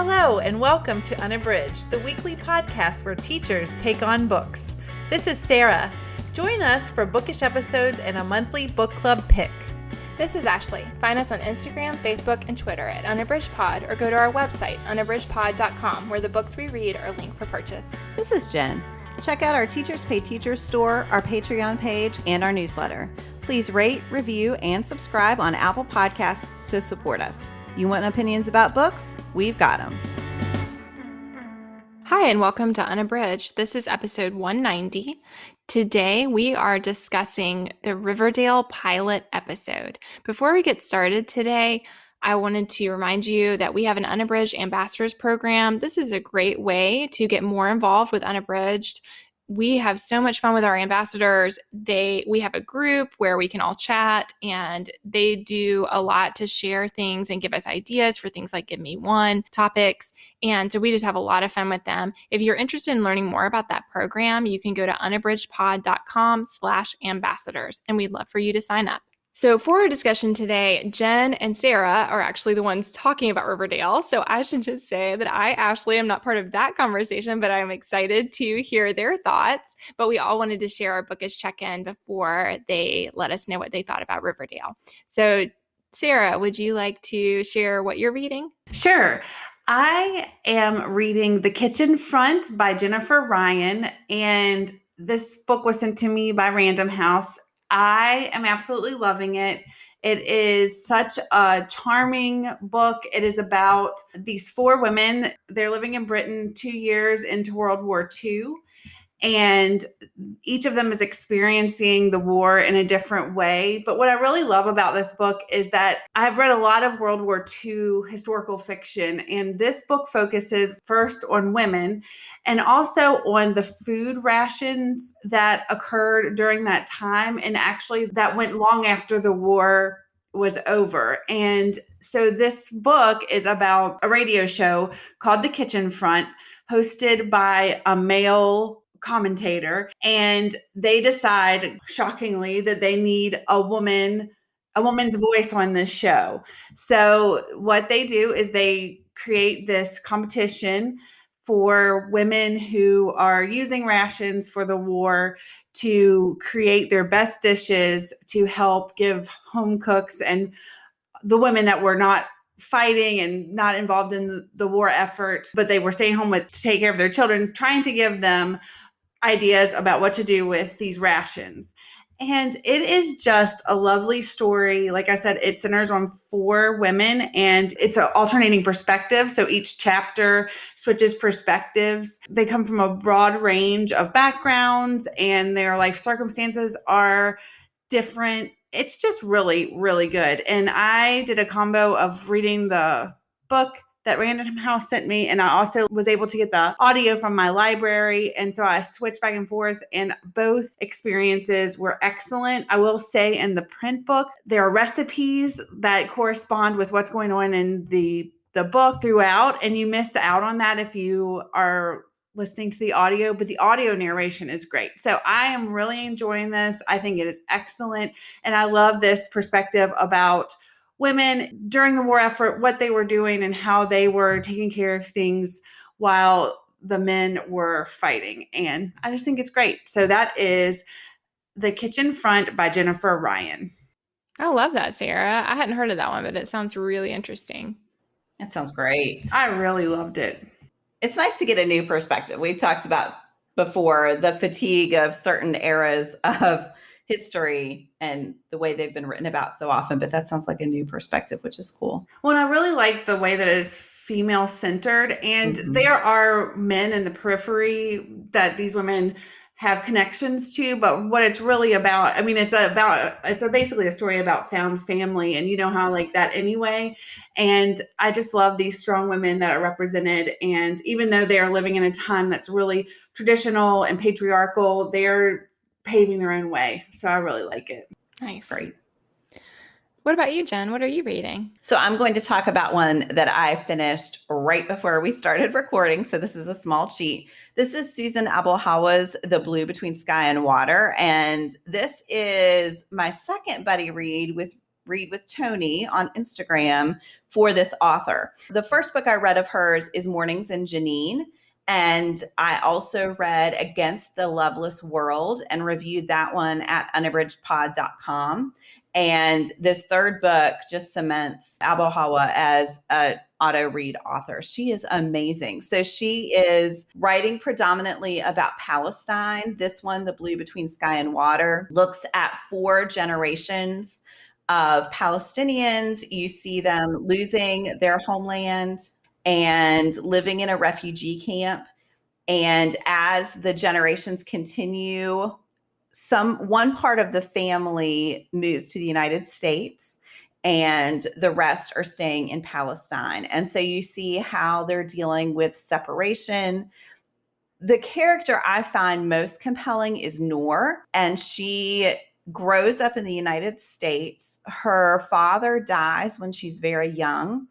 Hello and welcome to Unabridged, the weekly podcast where teachers take on books. This is Sarah. Join us for bookish episodes and a monthly book club pick. This is Ashley. Find us on Instagram, Facebook, and Twitter at unabridgedpod or go to our website, unabridgedpod.com, where the books we read are linked for purchase. This is Jen. Check out our Teachers Pay Teachers store, our Patreon page, and our newsletter. Please rate, review, and subscribe on Apple Podcasts to support us. You want opinions about books? We've got them. Hi, and welcome to Unabridged. This is episode 190. Today, we are discussing the Riverdale pilot episode. Before we get started today, I wanted to remind you that we have an Unabridged Ambassadors program. This is a great way to get more involved with Unabridged. We have so much fun with our ambassadors. We have a group where we can all chat, and they do a lot to share things and give us ideas for things like Give Me One topics. And so we just have a lot of fun with them. If you're interested in learning more about that program, you can go to unabridgedpod.com/ambassadors, and we'd love for you to sign up. So for our discussion today, Jen and Sarah are actually the ones talking about Riverdale. So I should just say that I, Ashley, am not part of that conversation, but I'm excited to hear their thoughts. But we all wanted to share our Bookish Check-in before they let us know what they thought about Riverdale. So Sarah, would you like to share what you're reading? Sure. I am reading The Kitchen Front by Jennifer Ryan, and this book was sent to me by Random House. I am absolutely loving it. It is such a charming book. It is about these four women. They're living in Britain 2 years into World War II, and each of them is experiencing the war in a different way. But what I really love about this book is that I've read a lot of World War II historical fiction, and this book focuses first on women and also on the food rations that occurred during that time, and actually that went long after the war was over. And so this book is about a radio show called The Kitchen Front, hosted by a male commentator, and they decide, shockingly, that they need a woman's voice on this show. So what they do is they create this competition for women who are using rations for the war to create their best dishes to help give home cooks and the women that were not fighting and not involved in the war effort, but they were staying home to take care of their children, trying to give them ideas about what to do with these rations. And it is just a lovely story. Like I said, it centers on four women, and it's an alternating perspective. So each chapter switches perspectives. They come from a broad range of backgrounds, and their life circumstances are different. It's just really, really good. And I did a combo of reading the book that Random House sent me, and I also was able to get the audio from my library, and so I switched back and forth, and both experiences were excellent. I will say in the print book, there are recipes that correspond with what's going on in the book throughout, and you miss out on that if you are listening to the audio, but the audio narration is great. So I am really enjoying this. I think it is excellent, and I love this perspective about women during the war effort, what they were doing and how they were taking care of things while the men were fighting. And I just think it's great. So that is The Kitchen Front by Jennifer Ryan. I love that, Sarah. I hadn't heard of that one, but it sounds really interesting. That sounds great. I really loved it. It's nice to get a new perspective. We've talked about before the fatigue of certain eras of history and the way they've been written about so often, but that sounds like a new perspective, which is cool. Well, and I really like the way that it is female centered, and there are men in the periphery that these women have connections to, but what it's really about, I mean, it's basically a story about found family, and you know how I like that anyway. And I just love these strong women that are represented, and even though they are living in a time that's really traditional and patriarchal, they're paving their own way. So I really like it. Nice. Great. What about you, Jen? What are you reading? So I'm going to talk about one that I finished right before we started recording. So this is a small cheat. This is Susan Abuhawa's The Blue Between Sky and Water. And this is my second buddy read with Read with Tony on Instagram for this author. The first book I read of hers is Mornings in Janine. And I also read Against the Loveless World and reviewed that one at unabridgedpod.com. And this third book just cements Abu as an auto read author. She is amazing. So she is writing predominantly about Palestine. This one, The Blue Between Sky and Water, looks at 4 generations of Palestinians. You see them losing their homeland and living in a refugee camp. And as the generations continue, one part of the family moves to the United States and the rest are staying in Palestine. And so you see how they're dealing with separation. The character I find most compelling is Noor, and she grows up in the United States. Her father dies when she's very young.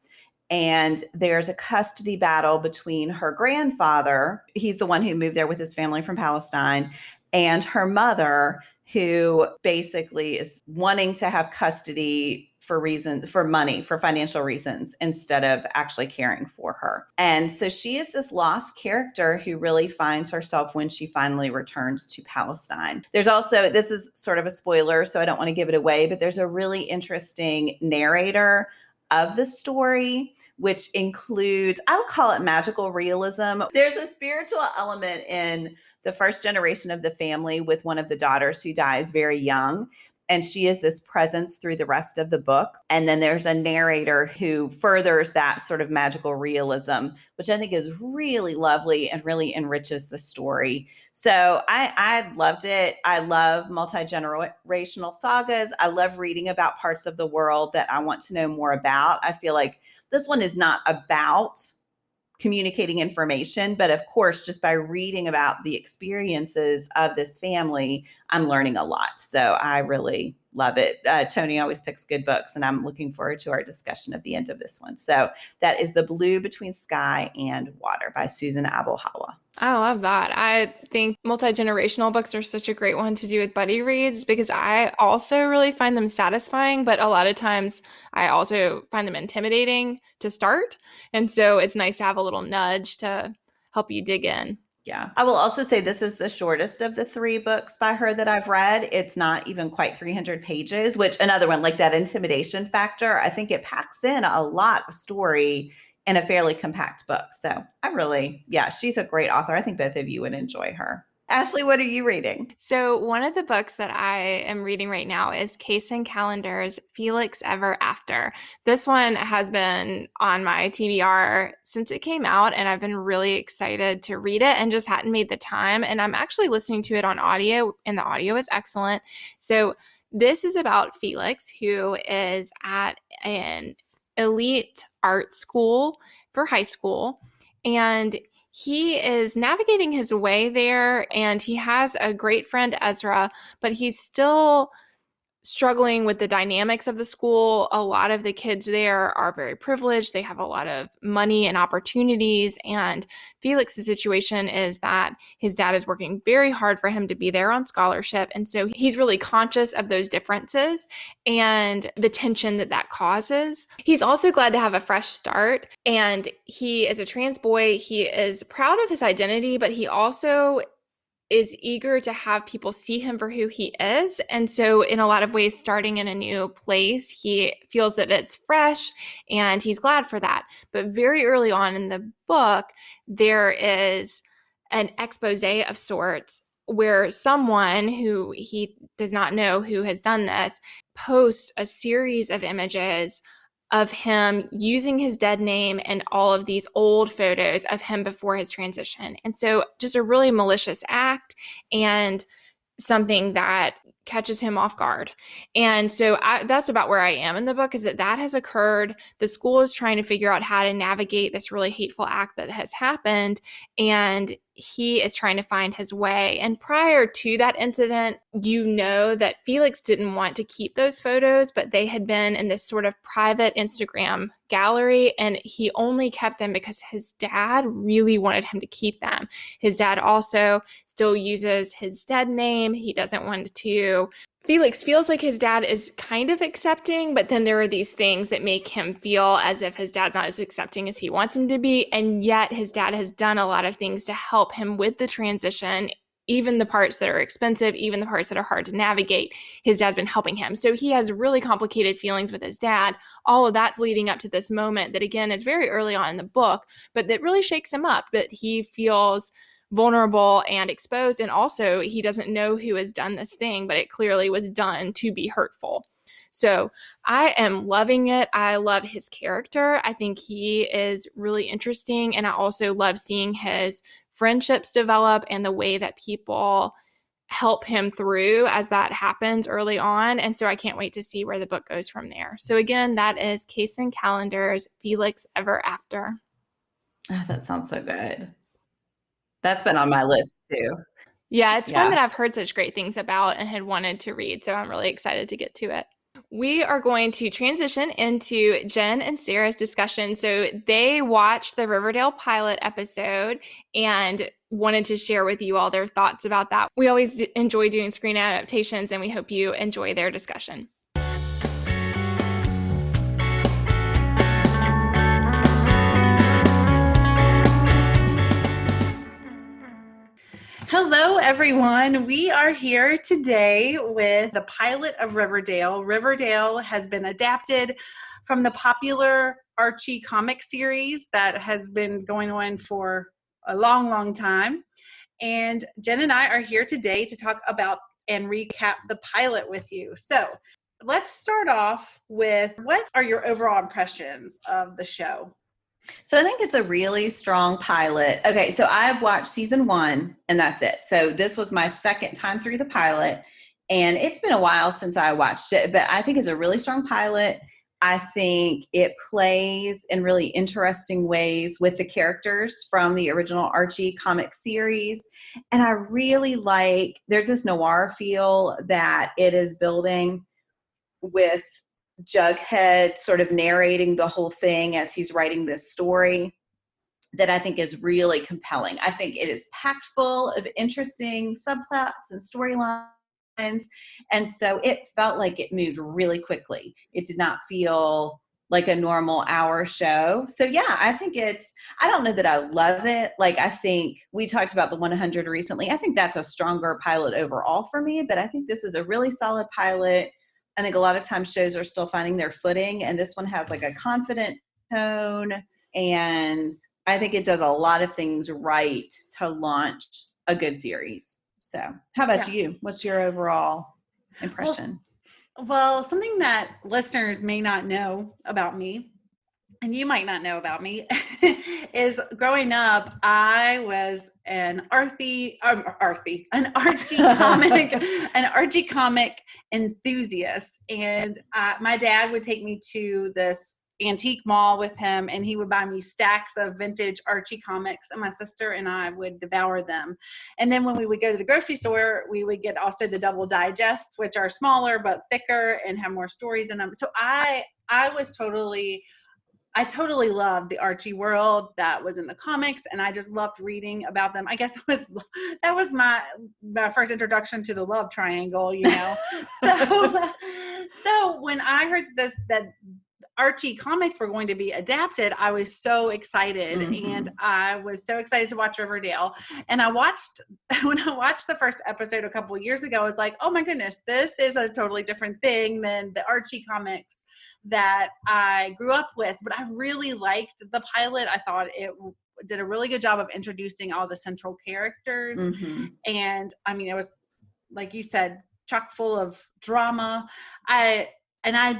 And there's a custody battle between her grandfather, he's the one who moved there with his family from Palestine, and her mother, who basically is wanting to have custody for money, for financial reasons, instead of actually caring for her. And so she is this lost character who really finds herself when she finally returns to Palestine. There's also, this is sort of a spoiler, so I don't want to give it away, but there's a really interesting narrator of the story, which includes, I would call it magical realism. There's a spiritual element in the first generation of the family with one of the daughters who dies very young. And she is this presence through the rest of the book. And then there's a narrator who furthers that sort of magical realism, which I think is really lovely and really enriches the story. So I loved it. I love multi-generational sagas. I love reading about parts of the world that I want to know more about. I feel like this one is not about communicating information, but of course, just by reading about the experiences of this family, I'm learning a lot. So I really love it. Tony always picks good books, and I'm looking forward to our discussion at the end of this one. So that is The Blue Between Sky and Water by Susan Abu-Hawa. I love that. I think multi-generational books are such a great one to do with buddy reads because I also really find them satisfying, but a lot of times I also find them intimidating to start. And so it's nice to have a little nudge to help you dig in. Yeah. I will also say this is the shortest of the 3 books by her that I've read. It's not even quite 300 pages, which another one, like that intimidation factor, I think it packs in a lot of story in a fairly compact book. So she's a great author. I think both of you would enjoy her. Ashley, what are you reading? So one of the books that I am reading right now is Case and Callender's Felix Ever After. This one has been on my TBR since it came out, and I've been really excited to read it and just hadn't made the time. And I'm actually listening to it on audio, and the audio is excellent. So this is about Felix, who is at an elite art school for high school, and he is navigating his way there, and he has a great friend, Ezra, but he's still struggling with the dynamics of the school. A lot of the kids there are very privileged. They have a lot of money and opportunities. And Felix's situation is that his dad is working very hard for him to be there on scholarship. And so he's really conscious of those differences and the tension that that causes. He's also glad to have a fresh start. And he is a trans boy. He is proud of his identity, but he also is eager to have people see him for who he is. And so in a lot of ways, starting in a new place, he feels that it's fresh and he's glad for that. But very early on in the book, there is an expose of sorts where someone who he does not know who has done this posts a series of images of him using his dead name and all of these old photos of him before his transition. And so just a really malicious act and something that catches him off guard. And so that's about where I am in the book, is that has occurred. The school is trying to figure out how to navigate this really hateful act that has happened. And he is trying to find his way. And prior to that incident, you know that Felix didn't want to keep those photos, but they had been in this sort of private Instagram gallery, and he only kept them because his dad really wanted him to keep them. His dad also still uses his dead name. He doesn't want to Felix feels like his dad is kind of accepting, but then there are these things that make him feel as if his dad's not as accepting as he wants him to be. And yet his dad has done a lot of things to help him with the transition, even the parts that are expensive, even the parts that are hard to navigate. His dad's been helping him. So he has really complicated feelings with his dad. All of that's leading up to this moment that, again, is very early on in the book, but that really shakes him up, that he feels vulnerable and exposed. And also he doesn't know who has done this thing, but it clearly was done to be hurtful. So I am loving it. I love his character. I think he is really interesting. And I also love seeing his friendships develop and the way that people help him through as that happens early on. And so I can't wait to see where the book goes from there. So again, that is Kaysen Callender's Felix Ever After. Oh, that sounds so good. That's been on my list too. Yeah, it's one that I've heard such great things about and had wanted to read, so I'm really excited to get to it. We are going to transition into Jen and Sarah's discussion. So they watched the Riverdale pilot episode and wanted to share with you all their thoughts about that. We always enjoy doing screen adaptations, and we hope you enjoy their discussion. Hello, everyone. We are here today with the pilot of Riverdale. Riverdale has been adapted from the popular Archie comic series that has been going on for a long, long time. And Jen and I are here today to talk about and recap the pilot with you. So let's start off with, what are your overall impressions of the show? So I think it's a really strong pilot. Okay, so I've watched season 1 and that's it. So this was my second time through the pilot, and it's been a while since I watched it, but I think it's a really strong pilot. I think it plays in really interesting ways with the characters from the original Archie comic series. And I really like, there's this noir feel that it is building with Jughead sort of narrating the whole thing as he's writing this story that I think is really compelling. I think it is packed full of interesting subplots and storylines. And so it felt like it moved really quickly. It did not feel like a normal hour show. So yeah, I think I don't know that I love it. Like, I think we talked about the 100 recently. I think that's a stronger pilot overall for me, but I think this is a really solid pilot. I think a lot of times shows are still finding their footing, and this one has like a confident tone, and I think it does a lot of things right to launch a good series. So how about you? What's your overall impression? Well, something that listeners may not know about me, and you might not know about me, is growing up, I was an Archie comic enthusiast. And my dad would take me to this antique mall with him, and he would buy me stacks of vintage Archie comics, and my sister and I would devour them. And then when we would go to the grocery store, we would get also the double digests, which are smaller but thicker and have more stories in them. So I totally loved the Archie world that was in the comics, and I just loved reading about them. I guess that was my first introduction to the love triangle, you know. So when I heard that Archie comics were going to be adapted, I was so excited, and I was so excited to watch Riverdale. And when I watched the first episode a couple of years ago, I was like, oh my goodness, this is a totally different thing than the Archie comics that I grew up with. But I really liked the pilot. I thought it did a really good job of introducing all the central characters. And I mean, it was, like you said, chock full of drama. I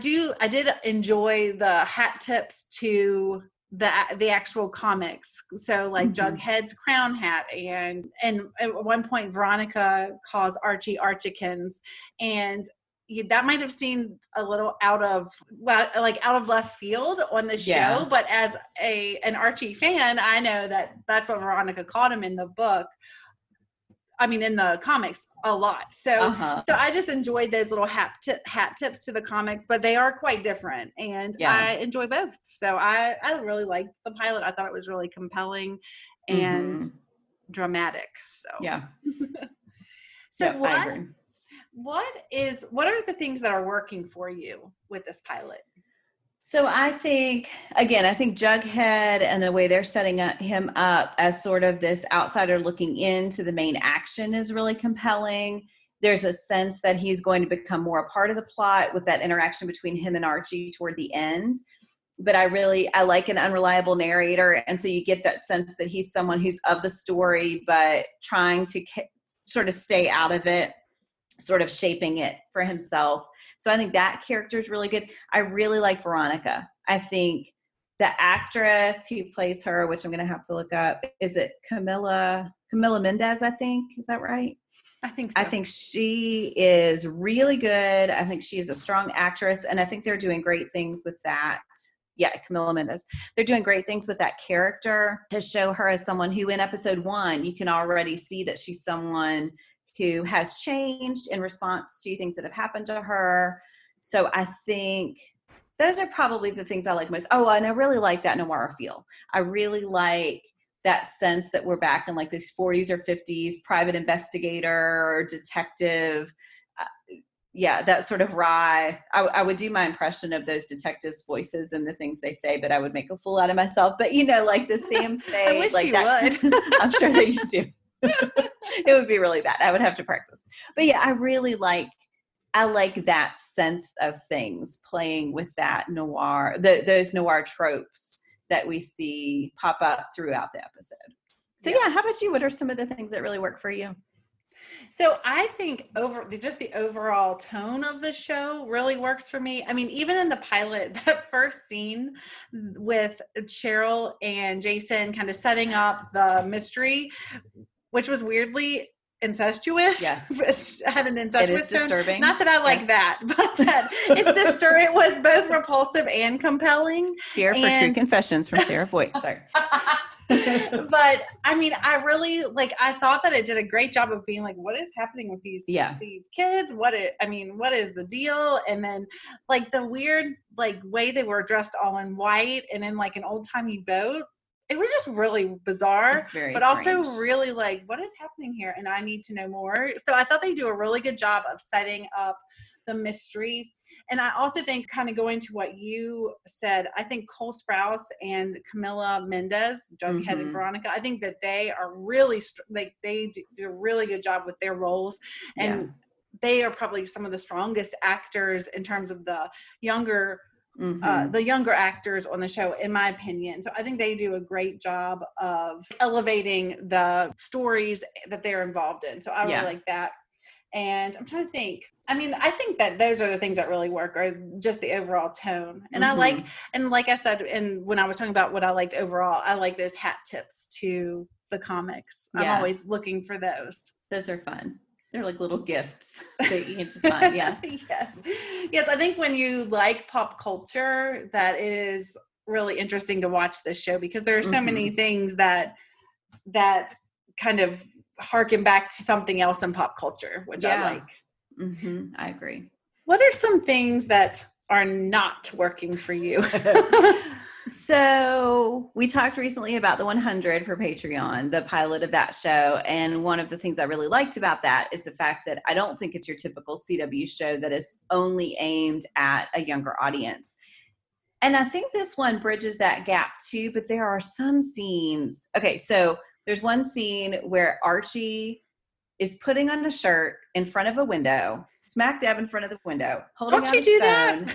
did enjoy the hat tips to the actual comics. So like Jughead's crown hat, and at one point Veronica calls Archie Archikins, and that might have seemed a little out of left field on the show, but as an Archie fan, I know that that's what Veronica called him in the book. I mean, in the comics a lot. So I just enjoyed those little hat tips to the comics, but they are quite different, and I enjoy both. So I really liked the pilot. I thought it was really compelling and dramatic. So yeah. So what are the things that are working for you with this pilot? So I think Jughead and the way they're setting him up as sort of this outsider looking into the main action is really compelling. There's a sense that he's going to become more a part of the plot with that interaction between him and Archie toward the end. But I like an unreliable narrator. And so you get that sense that he's someone who's of the story, but trying to sort of stay out of it, sort of shaping it for himself. So I think that character is really good. I really like Veronica. I think the actress who plays her, which I'm going to have to look up, is it Camila Mendez, I think. Is that right? I think so. I think she is really good. I think she is a strong actress, and I think they're doing great things with that. Yeah, Camila Mendez. They're doing great things with that character to show her as someone who in episode 1, you can already see that she's someone who has changed in response to things that have happened to her. So I think those are probably the things I like most. Oh, and I really like that noir feel. I really like that sense that we're back in like this 40s or 50s private investigator or detective. Yeah, that sort of wry. I would do my impression of those detectives' voices and the things they say, but I would make a fool out of myself. But like the Sam Spade. I wish like you that, would. I'm sure that you do. It would be really bad. I would have to practice. But yeah, I like that sense of things, playing with that noir, those noir tropes that we see pop up throughout the episode. So yeah, how about you? What are some of the things that really work for you? So I think just the overall tone of the show really works for me. I mean, even in the pilot, that first scene with Cheryl and Jason kind of setting up the mystery, which was weirdly incestuous. Yes. Had an incestuous It is disturbing. Not that I like that, but that it's disturbing. It was both repulsive and compelling. Here for True Confessions from Sarah Voigt. Sorry. But I mean, I thought that it did a great job of being like, what is happening with these kids? What is the deal? And then like the weird like way they were dressed all in white and in like an old-timey boat. It was just really bizarre, but also really like, what is happening here? And I need to know more. So I thought they do a really good job of setting up the mystery. And I also think, kind of going to what you said, I think Cole Sprouse and Camila Mendez, Jughead and Veronica, I think that they are really, they do a really good job with their roles. And they are probably some of the strongest actors in terms of the younger actors on the show, in my opinion. So I think they do a great job of elevating the stories that they're involved in. So I really like that. And I'm trying to think. I mean, I think that those are the things that really work, are just the overall tone. And I like I said, and when I was talking about what I liked overall, I like those hat tips to the comics. I'm always looking for those. Those are fun. They're like little gifts that you can just find. Yeah. Yes. I think when you like pop culture, that is really interesting to watch this show, because there are so many things that kind of harken back to something else in pop culture, which I like. I agree. What are some things that are not working for you? So we talked recently about the 100 for Patreon, the pilot of that show. And one of the things I really liked about that is the fact that I don't think it's your typical CW show that is only aimed at a younger audience. And I think this one bridges that gap too, but there are some scenes. Okay, so there's one scene where Archie is putting on a shirt in front of a window, smack dab in front of the window, holding out his phone. That?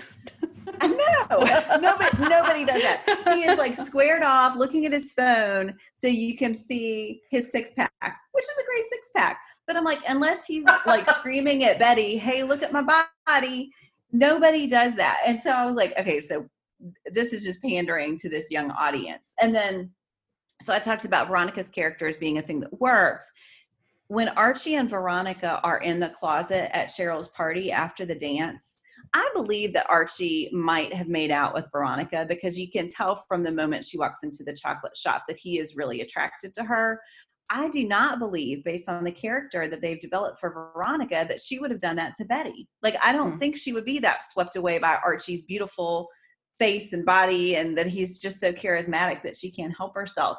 I know. Nobody does that. He is like squared off, looking at his phone so you can see his six-pack, which is a great six-pack. But I'm like, unless he's like screaming at Betty, hey, look at my body, nobody does that. And so I was like, okay, so this is just pandering to this young audience. And then, so I talked about Veronica's character as being a thing that works. When Archie and Veronica are in the closet at Cheryl's party after the dance, I believe that Archie might have made out with Veronica, because you can tell from the moment she walks into the chocolate shop that he is really attracted to her. I do not believe, based on the character that they've developed for Veronica, that she would have done that to Betty. Like, I don't think she would be that swept away by Archie's beautiful face and body, and that he's just so charismatic that she can't help herself.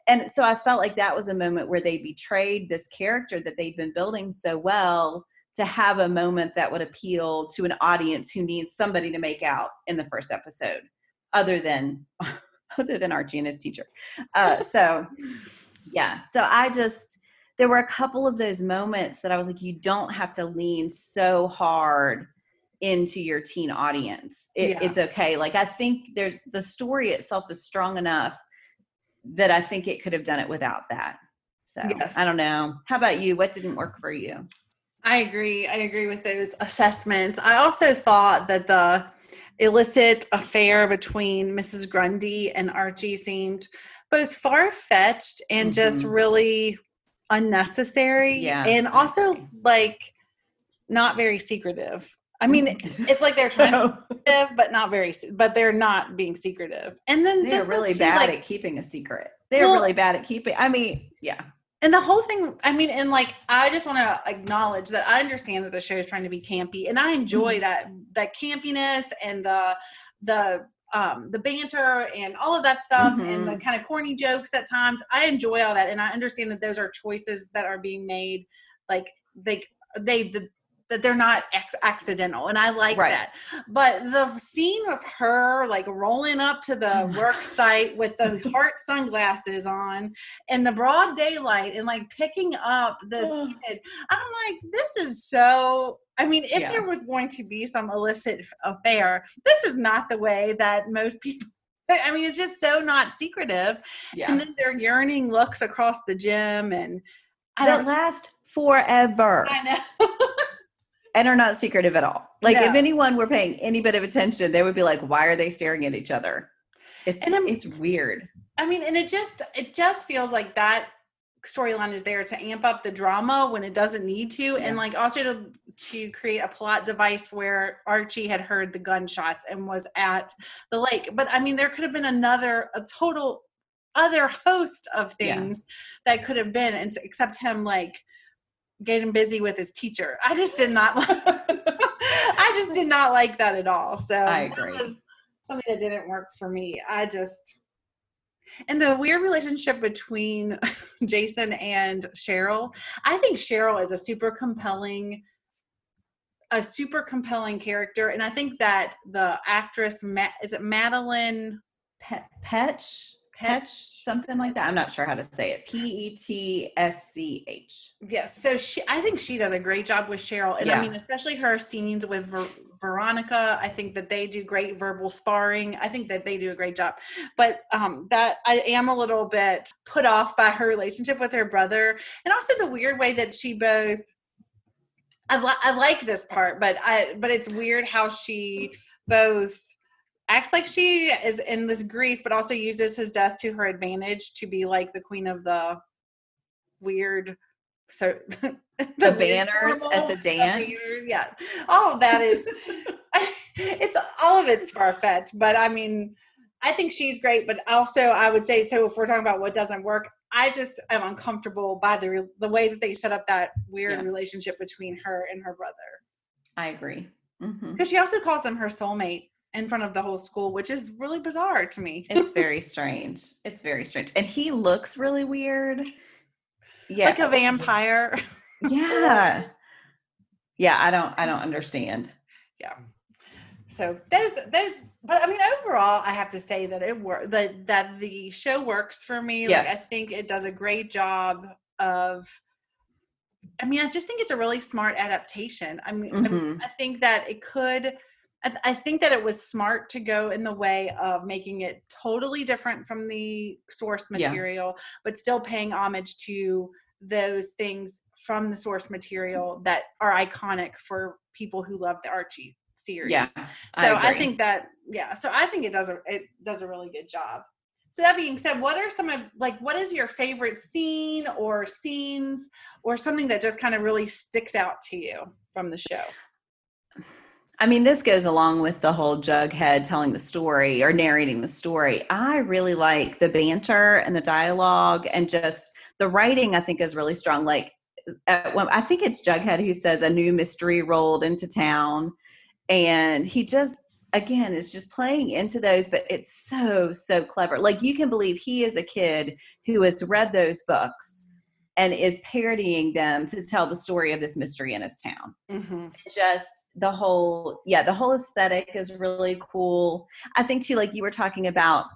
And so I felt like that was a moment where they betrayed this character that they'd been building so well to have a moment that would appeal to an audience who needs somebody to make out in the first episode, other than Archie and his teacher. So there were a couple of those moments that I was like, you don't have to lean so hard into your teen audience. It's okay. Like, I think the story itself is strong enough that I think it could have done it without that. So yes. I don't know. How about you? What didn't work for you? I agree with those assessments. I also thought that the illicit affair between Mrs. Grundy and Archie seemed both far-fetched and just really unnecessary. Yeah, and also like not very secretive. I mean, it's like they're trying to be secretive, but they're not being secretive. And then they're really bad at keeping a secret. They're really bad at keeping, yeah. And the whole thing, I mean, and like, I just want to acknowledge that I understand that the show is trying to be campy, and I enjoy that campiness and the banter and all of that stuff and the kind of corny jokes at times. I enjoy all that, and I understand that those are choices that are being made, like that they're not accidental, and I like that. But the scene of her like rolling up to the work site with the heart sunglasses on in the broad daylight and like picking up this kid, I'm like, this is so. I mean, if there was going to be some illicit affair, this is not the way that most people. I mean, it's just so not secretive. Yeah. And then their yearning looks across the gym, and that last forever. I know. And are not secretive at all. Like, if anyone were paying any bit of attention, they would be like, why are they staring at each other? It's weird. I mean, and it just feels like that storyline is there to amp up the drama when it doesn't need to. And like also to create a plot device where Archie had heard the gunshots and was at the lake. But I mean, there could have been a total other host of things that could have been, except him like getting busy with his teacher. I just did not like that at all. So I agree. That was something that didn't work for me. And the weird relationship between Jason and Cheryl. I think Cheryl is a super compelling character. And I think that the actress, is it Madeline Petsch, something like that. I'm not sure how to say it. Petsch. Yes. So I think she does a great job with Cheryl. And I mean, especially her scenes with Veronica, I think that they do great verbal sparring. I think that they do a great job. But that I am a little bit put off by her relationship with her brother. And also the weird way that she both, I like this part, but it's weird how she both acts like she is in this grief, but also uses his death to her advantage to be like the queen of the weird, so the banners at the dance. Yeah. Oh, that is, it's all of it's far-fetched, but I mean, I think she's great, but also I would say, so if we're talking about what doesn't work, I just am uncomfortable by the way that they set up that weird relationship between her and her brother. I agree. Because she also calls him her soulmate in front of the whole school, which is really bizarre to me. It's very strange. And he looks really weird. Yeah. Like a vampire. Yeah. Yeah, I don't understand. Yeah. So there's but I mean, overall, I have to say that that the show works for me. Yes. Like, I think it does a great job of, I mean, I just think it's a really smart adaptation. I mean, I think that I think that it was smart to go in the way of making it totally different from the source material, but still paying homage to those things from the source material that are iconic for people who love the Archie series. Yeah, so I think that, so I think it does a really good job. So that being said, what is your favorite scene or scenes or something that just kind of really sticks out to you from the show? I mean, this goes along with the whole Jughead telling the story or narrating the story. I really like the banter and the dialogue, and just the writing, I think, is really strong. Like, I think it's Jughead who says a new mystery rolled into town, and he just, again, is just playing into those, but it's so clever. Like, you can believe he is a kid who has read those books and is parodying them to tell the story of this mystery in his town. Mm-hmm. Just the whole aesthetic is really cool. I think too, like you were talking about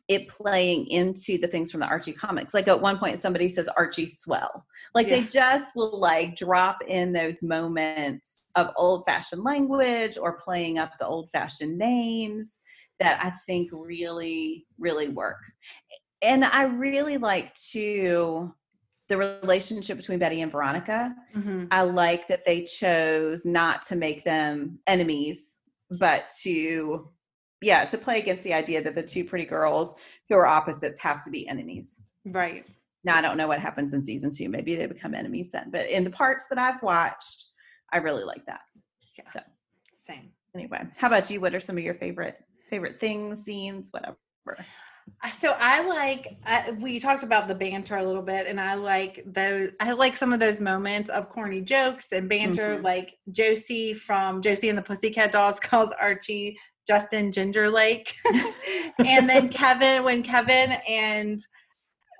it playing into the things from the Archie comics. Like at one point somebody says Archie's swell. Like they just will like drop in those moments of old fashioned language or playing up the old fashioned names that I think really, really work. And I really like too the relationship between Betty and Veronica. Mm-hmm. I like that they chose not to make them enemies, but to play against the idea that the two pretty girls who are opposites have to be enemies. Right. Now, I don't know what happens in season 2. Maybe they become enemies then. But in the parts that I've watched, I really like that. Yeah. So, same. Anyway, how about you? What are some of your favorite things, scenes, whatever? So we talked about the banter a little bit, and I like some of those moments of corny jokes and banter, Mm-hmm. like Josie from Josie and the Pussycat Dolls calls Archie Justin Ginger Lake. And then when Kevin and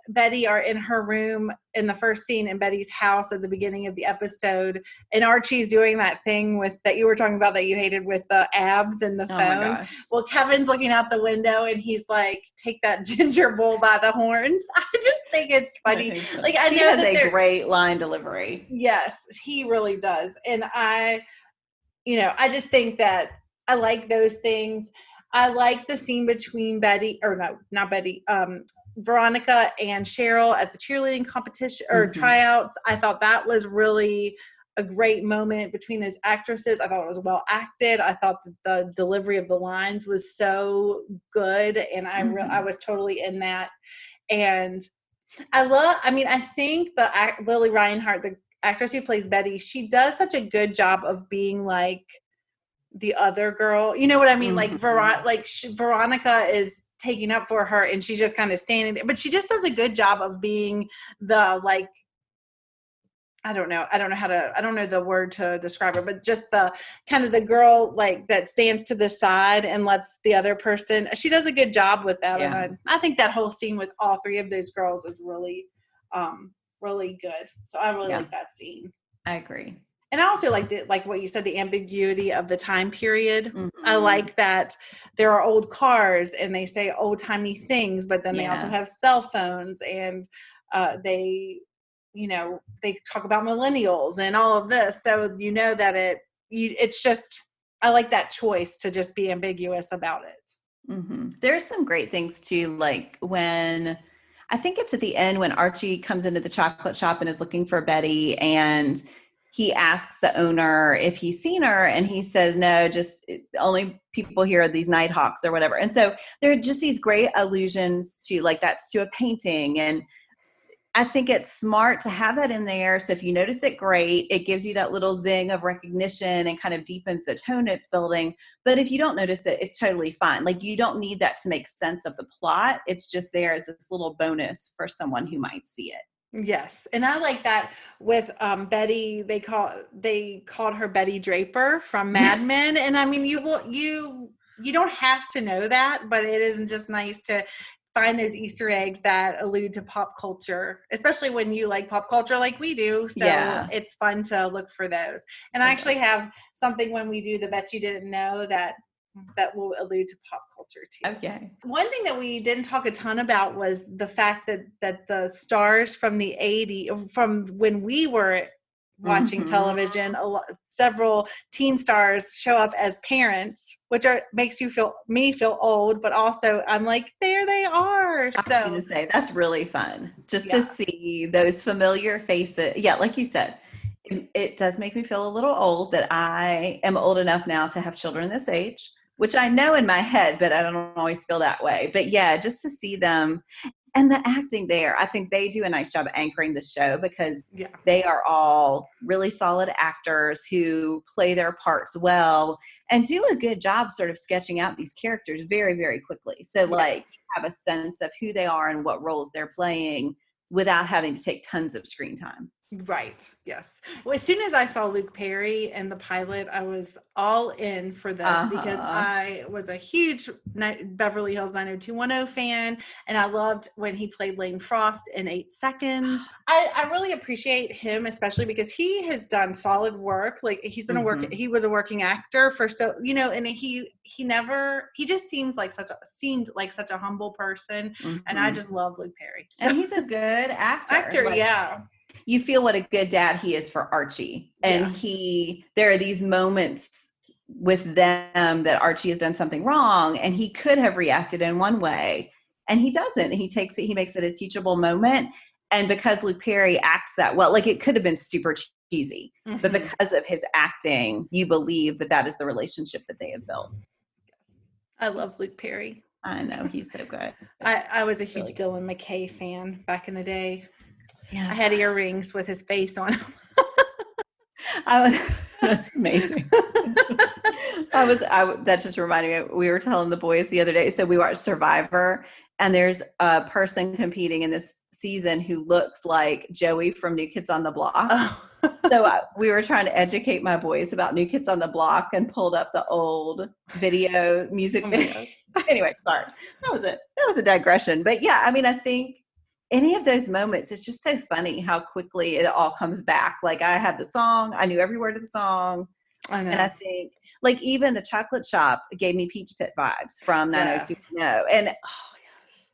Betty are in her room in the first scene in Betty's house at the beginning of the episode, and Archie's doing that thing that you were talking about that you hated with the abs and the phone. Oh my gosh. Well, Kevin's looking out the window and he's like, "Take that ginger bull by the horns." I just think it's funny. Like I know he has that a great line delivery. Yes, he really does. And I just think that I like those things. I like the scene between Veronica and Cheryl at the cheerleading competition or tryouts. I thought that was really a great moment between those actresses. I thought it was well acted. I thought that the delivery of the lines was so good, and I was totally in that. And I think Lily Reinhart, the actress who plays Betty, she does such a good job of being like the other girl. You know what I mean? Like Veronica is taking up for her and she's just kind of standing there, but she just does a good job of being the like, I don't know the word to describe her, but just the kind of the girl like that stands to the side and lets the other person, she does a good job with that. Yeah. And I think that whole scene with all three of those girls is really, really good. So I really like that scene. I agree. And I also like what you said, the ambiguity of the time period. I like that there are old cars and they say old timey things, but then they also have cell phones and they talk about millennials and all of this. So that it's just, I like that choice to just be ambiguous about it. Mm-hmm. There's some great things too, like when I think it's at the end when Archie comes into the chocolate shop and is looking for Betty, and he asks the owner if he's seen her, and he says, no, just only people here are these Nighthawks or whatever. And so there are just these great allusions to like that's to a painting. And I think it's smart to have that in there. So if you notice it, great. It gives you that little zing of recognition and kind of deepens the tone it's building. But if you don't notice it, it's totally fine. Like you don't need that to make sense of the plot. It's just there as this little bonus for someone who might see it. Yes. And I like that with Betty, they called her Betty Draper from Mad Men. And I mean, you don't have to know that, but it isn't just nice to find those Easter eggs that allude to pop culture, especially when you like pop culture like we do. So it's fun to look for those. And I actually have something when we do the Bet You Didn't Know that will allude to pop culture too. Okay. One thing that we didn't talk a ton about was the fact that the stars from the 80s, from when we were watching television, several teen stars show up as parents, which makes me feel old, but also I'm like, there they are. I was going to say that's really fun just to see those familiar faces. Yeah, like you said, it does make me feel a little old that I am old enough now to have children this age, which I know in my head, but I don't always feel that way. But yeah, just to see them and the acting there, I think they do a nice job anchoring the show because they are all really solid actors who play their parts well and do a good job sort of sketching out these characters very, very quickly. So like you have a sense of who they are and what roles they're playing without having to take tons of screen time. Right. Yes. Well, as soon as I saw Luke Perry in the pilot, I was all in for this because I was a huge Beverly Hills 90210 fan, and I loved when he played Lane Frost in 8 Seconds. I really appreciate him, especially because he has done solid work. Like he's been he was a working actor for and he just seemed like such a humble person, and I just love Luke Perry. So. And he's a good actor. Yeah. You feel what a good dad he is for Archie. And there are these moments with them that Archie has done something wrong and he could have reacted in one way and he doesn't. He makes it a teachable moment. And because Luke Perry acts that well, like it could have been super cheesy, but because of his acting, you believe that is the relationship that they have built. I love Luke Perry. I know, he's so good. I was a huge Dylan McKay fan back in the day. Yeah. I had earrings with his face on them. That's amazing. That just reminded me, we were telling the boys the other day, so we watched Survivor, and there's a person competing in this season who looks like Joey from New Kids on the Block. Oh. So we were trying to educate my boys about New Kids on the Block and pulled up the old music video. Anyway, sorry. That was a digression. But yeah, I mean, I think any of those moments, it's just so funny how quickly it all comes back. Like I had the song, I knew every word of the song. I know. And I think like even the chocolate shop gave me Peach Pit vibes from 90210. And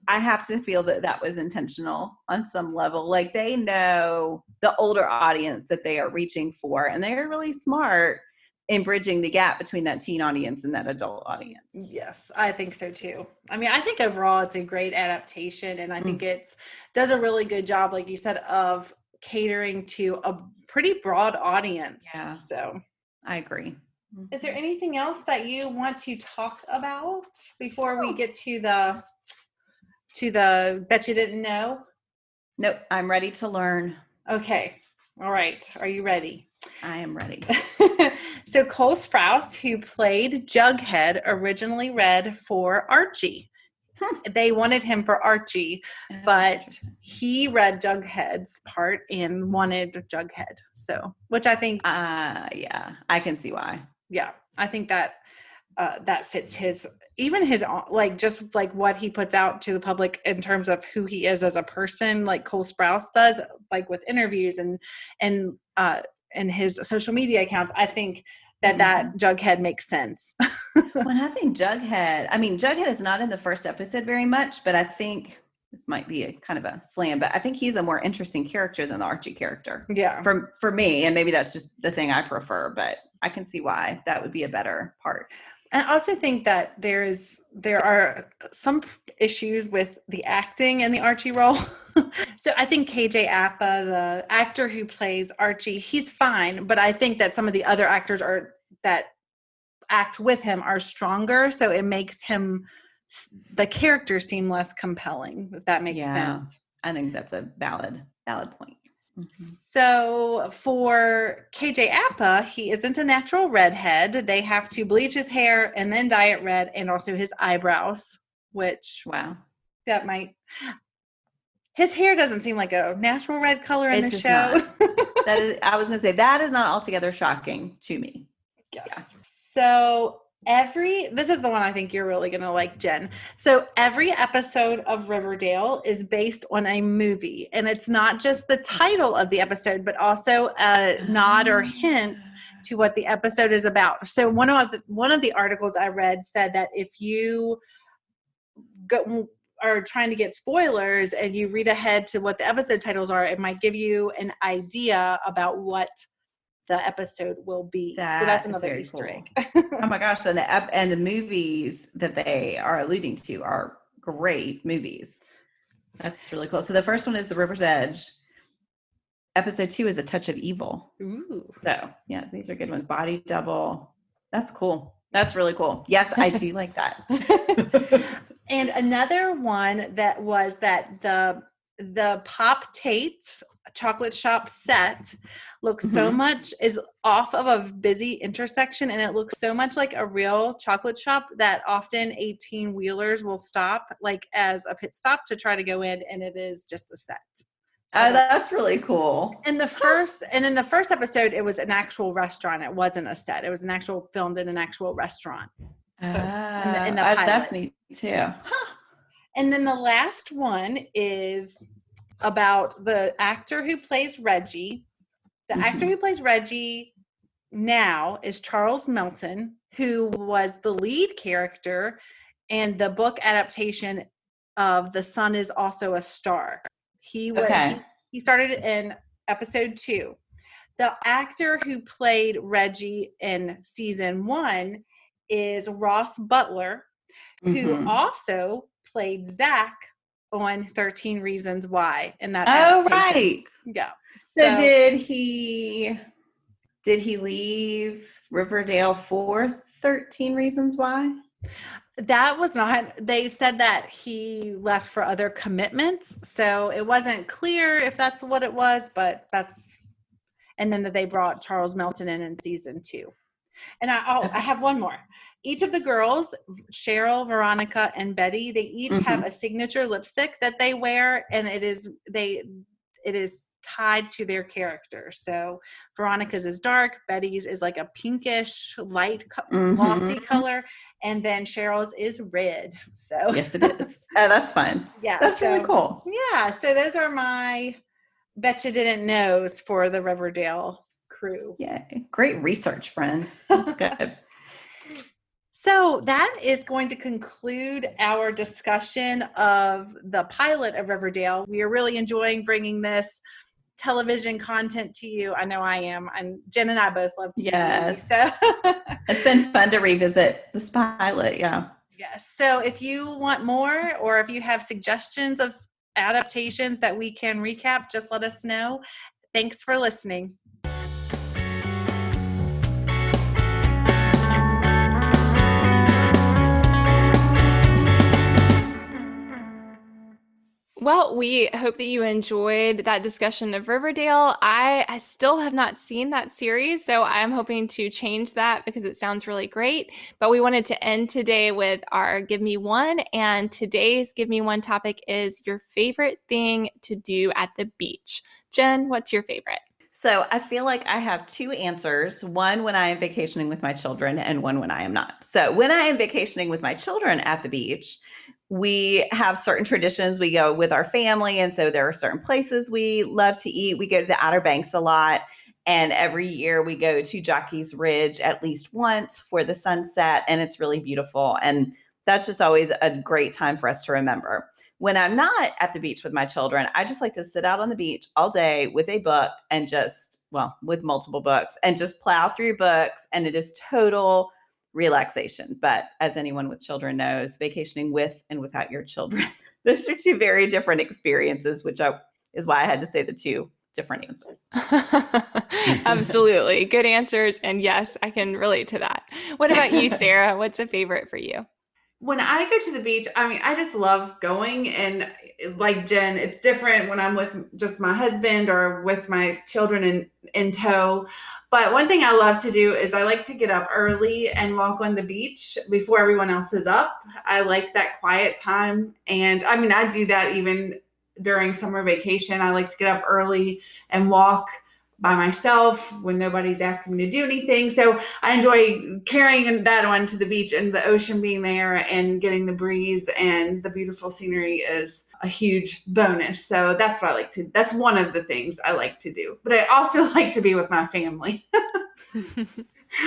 I have to feel that was intentional on some level. Like they know the older audience that they are reaching for, and they're really smart in bridging the gap between that teen audience and that adult audience. Yes, I think so too. I mean, I think overall it's a great adaptation, and I think it does a really good job, like you said, of catering to a pretty broad audience. Yeah. So I agree. Is there anything else that you want to talk about before we get to the bet you didn't know? Nope, I'm ready to learn. Okay. All right. Are you ready? I am ready. So Cole Sprouse, who played Jughead, originally read for Archie. They wanted him for Archie, but he read Jughead's part and wanted Jughead. So, which I think, yeah, I can see why. Yeah, I think that fits his just like what he puts out to the public in terms of who he is as a person, like Cole Sprouse does, like with interviews and his social media accounts. I think that Jughead makes sense. When I think Jughead is not in the first episode very much, but I think this might be a kind of a slam, but I think he's a more interesting character than the Archie character. Yeah. For me, and maybe that's just the thing I prefer, but I can see why that would be a better part. And I also think that there are some issues with the acting in the Archie role. So I think KJ Apa, the actor who plays Archie, he's fine, but I think that some of the other actors that act with him are stronger, so it makes the character seem less compelling, if that makes sense. I think that's a valid point. So for KJ Apa, he isn't a natural redhead. They have to bleach his hair and then dye it red, and also his eyebrows, which his hair doesn't seem like a natural red color in the show. I was going to say that is not altogether shocking to me. Yes. Yeah. So this is the one I think you're really going to like, Jen. So every episode of Riverdale is based on a movie, and it's not just the title of the episode, but also a nod or hint to what the episode is about. So one of the articles I read said that if you are trying to get spoilers and you read ahead to what the episode titles are, it might give you an idea about what the episode will be. So that's another Easter egg. Oh my gosh. And the movies that they are alluding to are great movies. That's really cool. So the first one is The River's Edge. Episode 2 is A Touch of Evil. Ooh. So yeah, these are good ones. Body Double. That's cool. That's really cool. Yes, I do like that. And another one that was that the Pop Tate's chocolate shop set looks so much is off of a busy intersection, and it looks so much like a real chocolate shop that often 18-wheelers will stop like as a pit stop to try to go in, and it is just a set. Oh, that's really cool. In the first episode, it was an actual restaurant. It wasn't a set. It was an actual filmed in an actual restaurant. So in the pilot. That's neat too. And then the last one is about the actor who plays Reggie. The actor who plays Reggie now is Charles Melton, who was the lead character in the book adaptation of The Sun Is Also a Star. He started in episode 2. The actor who played Reggie in season 1 is Ross Butler, who also played Zach on 13 Reasons Why in that adaptation. Oh, right. Yeah. So did he leave Riverdale for 13 Reasons Why? That was not, they said that he left for other commitments. So it wasn't clear if that's what it was, but and then that they brought Charles Melton in season 2. And I have one more. Each of the girls, Cheryl, Veronica, and Betty, they each have a signature lipstick that they wear, and it is tied to their character. So Veronica's is dark, Betty's is like a pinkish, light, glossy color, and then Cheryl's is red. So yes, it is. Oh, that's fun. Yeah, that's really cool. Yeah, so those are my betcha didn't knows for the Riverdale crew. Yeah, great research, friend. That's good. So that is going to conclude our discussion of the pilot of Riverdale. We are really enjoying bringing this television content to you. I know I am. And Jen and I both love TV. Yes. So it's been fun to revisit this pilot. Yeah. Yes. So if you want more, or if you have suggestions of adaptations that we can recap, just let us know. Thanks for listening. Well, we hope that you enjoyed that discussion of Riverdale. I still have not seen that series, so I'm hoping to change that because it sounds really great. But we wanted to end today with our Give Me One, and today's Give Me One topic is your favorite thing to do at the beach. Jen, what's your favorite? So I feel like I have 2 answers, one when I am vacationing with my children and one when I am not. So when I am vacationing with my children at the beach, we have certain traditions. We go with our family, and so there are certain places we love to eat. We go to the Outer Banks a lot, and every year we go to Jockey's Ridge at least once for the sunset, and it's really beautiful. And that's just always a great time for us to remember. When I'm not at the beach with my children, I just like to sit out on the beach all day with a book and with multiple books and just plow through books. And it is total relaxation. But as anyone with children knows, vacationing with and without your children, those are 2 very different experiences, which is why I had to say the 2 different answers. Absolutely. Good answers. And yes, I can relate to that. What about you, Sarah? What's a favorite for you? When I go to the beach, I just love going, and like Jen, it's different when I'm with just my husband or with my children in tow. But one thing I love to do is I like to get up early and walk on the beach before everyone else is up. I like that quiet time. And I do that even during summer vacation. I like to get up early and walk by myself when nobody's asking me to do anything. So I enjoy carrying that on to the beach, and the ocean being there and getting the breeze and the beautiful scenery is a huge bonus. So that's what that's one of the things I like to do. But I also like to be with my family.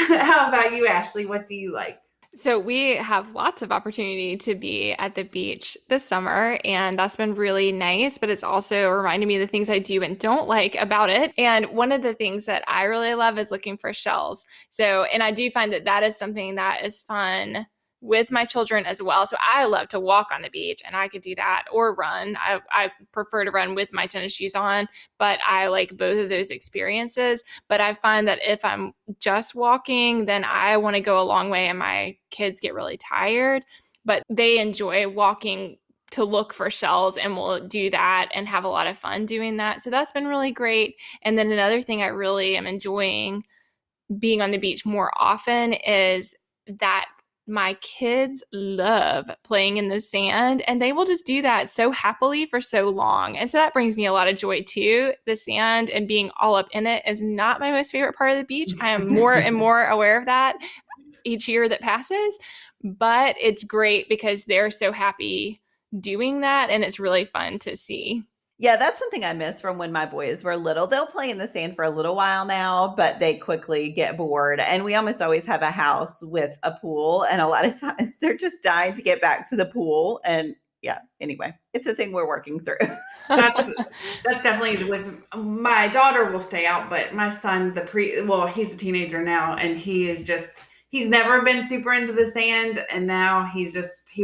How about you, Ashley? What do you like? So we have lots of opportunity to be at the beach this summer, and that's been really nice, but it's also reminded me of the things I do and don't like about it. And one of the things that I really love is looking for shells. And I do find that is something that is fun with my children as well. So I love to walk on the beach, and I could do that or run. I prefer to run with my tennis shoes on, but I like both of those experiences. But I find that if I'm just walking, then I want to go a long way and my kids get really tired, but they enjoy walking to look for shells and will do that and have a lot of fun doing that. So that's been really great. And then another thing I really am enjoying being on the beach more often is that my kids love playing in the sand, and they will just do that so happily for so long. And so that brings me a lot of joy too. The sand and being all up in it is not my most favorite part of the beach. I am more and more aware of that each year that passes, but it's great because they're so happy doing that, and it's really fun to see. Yeah, that's something I miss from when my boys were little. They'll play in the sand for a little while now, but they quickly get bored. And we almost always have a house with a pool. And a lot of times they're just dying to get back to the pool. And yeah, anyway, it's a thing we're working through. That's definitely with my daughter will stay out, but my son, he's a teenager now, and he's never been super into the sand, and now he'd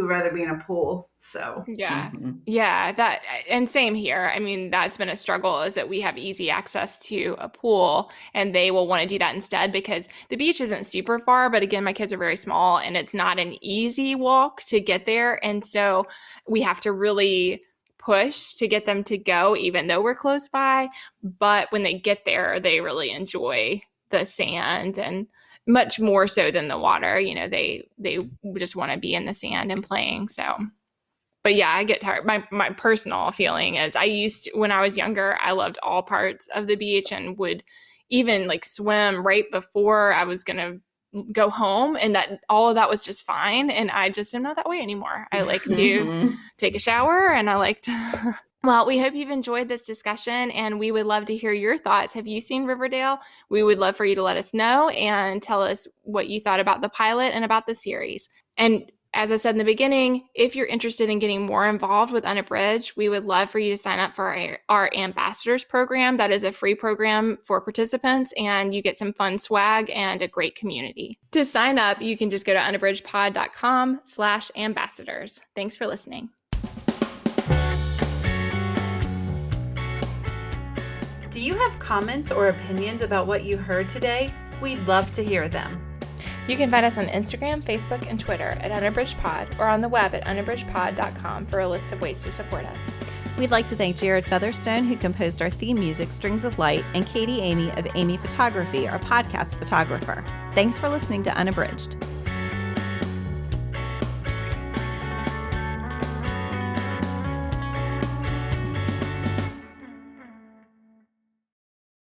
rather be in a pool. So yeah. Yeah, that, and same here. I mean, that's been a struggle, is that we have easy access to a pool, and they will want to do that instead because the beach isn't super far, but again, my kids are very small and it's not an easy walk to get there. And so we have to really push to get them to go, even though we're close by. But when they get there, they really enjoy the sand, and much more so than the water. You know, they just want to be in the sand and playing. So, but yeah, I get tired. My personal feeling is when I was younger, I loved all parts of the beach and would even like swim right before I was going to go home, and that all of that was just fine. And I just am not that way anymore. I like to take a shower, and I like to Well, we hope you've enjoyed this discussion, and we would love to hear your thoughts. Have you seen Riverdale? We would love for you to let us know and tell us what you thought about the pilot and about the series. And as I said in the beginning, if you're interested in getting more involved with Unabridged, we would love for you to sign up for our Ambassadors program. That is a free program for participants, and you get some fun swag and a great community. To sign up, you can just go to unabridgedpod.com/ambassadors. Thanks for listening. do you have comments or opinions about what you heard today? We'd love to hear them. You can find us on Instagram, Facebook, and Twitter at UnabridgedPod, or on the web at unabridgedpod.com for a list of ways to support us. We'd like to thank Jared Featherstone, who composed our theme music, Strings of Light, and Katie Amy of Amy Photography, our podcast photographer. Thanks for listening to Unabridged.